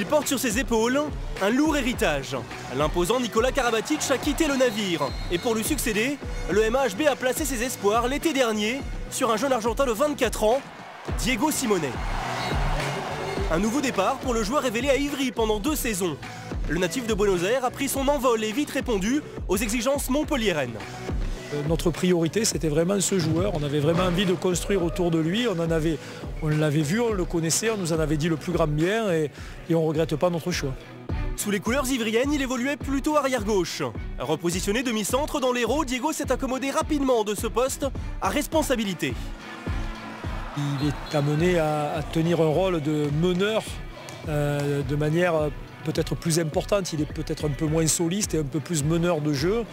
Il porte sur ses épaules un lourd héritage. L'imposant Nicolas Karabatic a quitté le navire. Et pour lui succéder, le MHB a placé ses espoirs l'été dernier sur un jeune Argentin de 24 ans, Diego Simone. Un nouveau départ pour le joueur révélé à Ivry pendant 2 saisons. Le natif de Buenos Aires a pris son envol et vite répondu aux exigences montpelliéraines. Notre priorité, c'était vraiment ce joueur. On avait vraiment envie de construire autour de lui. On l'avait vu, on le connaissait, on nous en avait dit le plus grand bien et on ne regrette pas notre choix. Sous les couleurs ivriennes, il évoluait plutôt arrière-gauche. Repositionné demi-centre dans l'Hérault, Diego s'est accommodé rapidement de ce poste à responsabilité. Il est amené à tenir un rôle de meneur de manière peut-être plus importante. Il est peut-être un peu moins soliste et un peu plus meneur de jeu.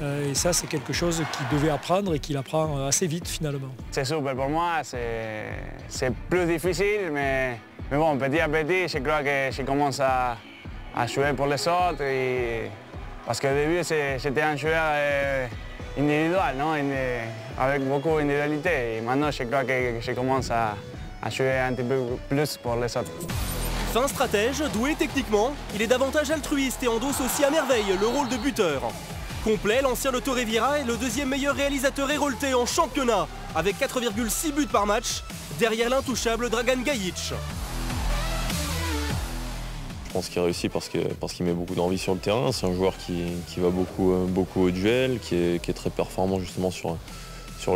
Et ça, c'est quelque chose qu'il devait apprendre et qu'il apprend assez vite finalement. C'est super pour moi, c'est plus difficile, mais bon, petit à petit, je crois que je commence à jouer pour les autres. Parce qu'au début, j'étais un joueur individuel, non? Avec beaucoup d'individualité. Et maintenant, je crois que je commence à jouer un petit peu plus pour les autres. Fin stratège, doué techniquement, il est davantage altruiste et endosse aussi à merveille le rôle de buteur. Complet, l'ancien de Torrevieja est le deuxième meilleur réalisateur héroltais en championnat, avec 4,6 buts par match, derrière l'intouchable Dragan Gajic. Je pense qu'il réussit parce qu'il met beaucoup d'envie sur le terrain. C'est un joueur qui va beaucoup au duel, qui est très performant justement sur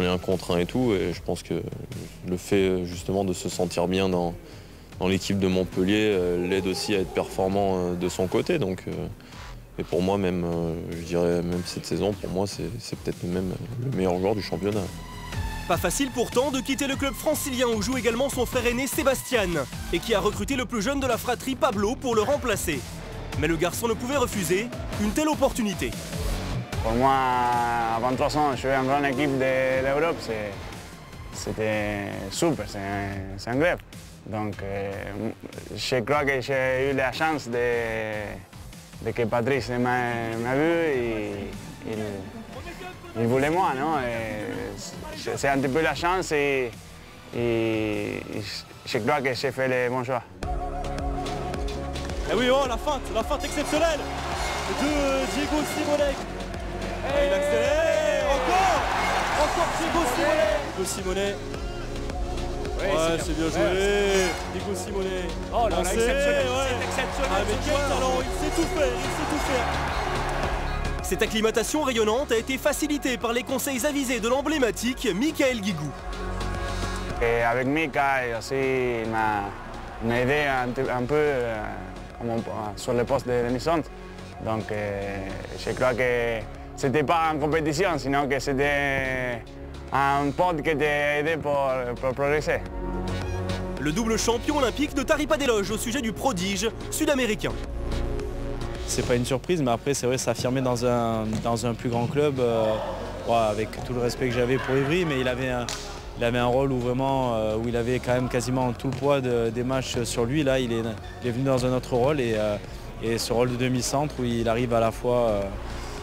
les 1 contre 1 et tout. Et je pense que le fait justement de se sentir bien dans l'équipe de Montpellier l'aide aussi à être performant de son côté. Donc, et pour moi, même, je dirais même cette saison, pour moi, c'est peut-être même le meilleur joueur du championnat. Pas facile pourtant de quitter le club francilien où joue également son frère aîné Sébastien et qui a recruté le plus jeune de la fratrie Pablo pour le remplacer. Mais le garçon ne pouvait refuser une telle opportunité. Pour moi, à 23 ans, jouer en grande équipe de l'Europe, c'était super, c'est un rêve. Donc, je crois que j'ai eu la chance de que Patrice m'a vu et il voulait moi, non? C'est un petit peu la chance et je crois que j'ai fait le bon choix. Et oui, oh, la feinte exceptionnelle de Diego Simone. Et il accélère, encore Diego Simone. Ouais, c'est bien joué, Diego Simone. Oh là, c'est exceptionnel, c'est exceptionnel. Ah, mais quel talent, il sait tout faire, Cette acclimatation rayonnante a été facilitée par les conseils avisés de l'emblématique Michael Guigou. Et avec Mika aussi, il m'a aidé un peu sur le poste de demi-centre. Donc je crois que ce n'était pas en compétition, sinon que c'était un pote qui t'a aidé pour progresser. Le double champion olympique ne tarit pas d'éloges au sujet du prodige sud-américain. C'est pas une surprise, mais après c'est vrai s'affirmer dans un plus grand club, avec tout le respect que j'avais pour Ivry, mais il avait un rôle où il avait quand même quasiment tout le poids des matchs sur lui. Là, il est venu dans un autre rôle et ce rôle de demi-centre où il arrive à la fois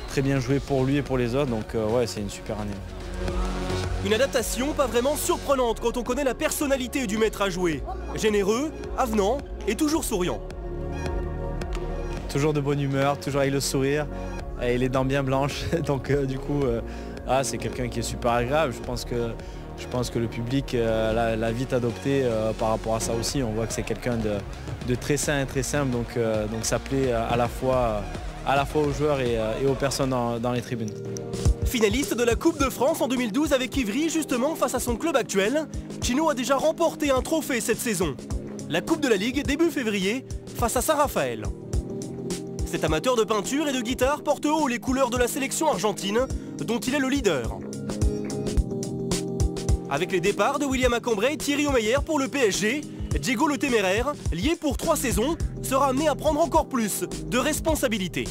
très bien jouer pour lui et pour les autres. Donc ouais, c'est une super année. Une adaptation pas vraiment surprenante quand on connaît la personnalité du maître à jouer. Généreux, avenant et toujours souriant. Toujours de bonne humeur, toujours avec le sourire et les dents bien blanches. Donc du coup, c'est quelqu'un qui est super agréable. Je pense que le public l'a vite adopté par rapport à ça aussi. On voit que c'est quelqu'un de très sain et très simple. Donc ça plaît à la fois aux joueurs et aux personnes dans les tribunes. Finaliste de la Coupe de France en 2012 avec Ivry, justement face à son club actuel, Chino a déjà remporté un trophée cette saison. La Coupe de la Ligue début février face à Saint-Raphaël. Cet amateur de peinture et de guitare porte haut les couleurs de la sélection argentine, dont il est le leader. Avec les départs de William Acambray et Thierry Omeyer pour le PSG, Diego le Téméraire, lié pour 3 saisons, sera amené à prendre encore plus de responsabilités.